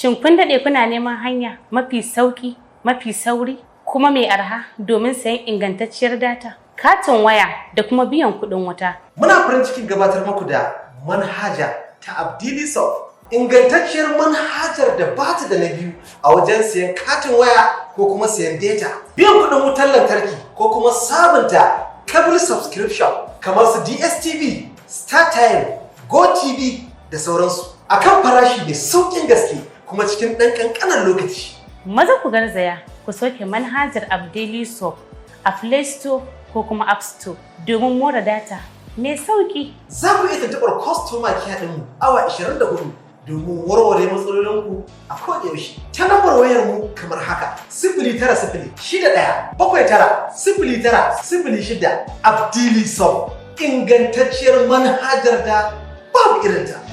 Shin kun daɗe kuna neman hanya mafi sauƙi, mafi sauri, kuma mai arha domin sayan ingantacciyar data, katin waya da kuma biyan kuɗin wuta? Muna farin cikin gabatar muku da manhaja ta AbdeelySub, ingantacciyar manhajar da ba ta da na biyu a wajen sayan katin waya ko kuma sayan data, biyan kuɗin wutar lantarki ko kuma sabunta cable subscription kamar su DSTV, StarTime, GoTV da sauransu akan farashi mai sauƙin gaske kuma cikin ɗan ƙanƙanan lokaci. Maza ku garzaya ku soke manhajar AbdeelySub a Play Store ko kuma App Store domin more data mai sauƙi. Za ku iya tuntuɓar customer care ɗinmu awa 24 domin warware matsalolinku a kodayaushe ta lambar wayarmu kamar haka: 09061790906. AbdeelySub, ingantacciyar manhajar da babu irinta.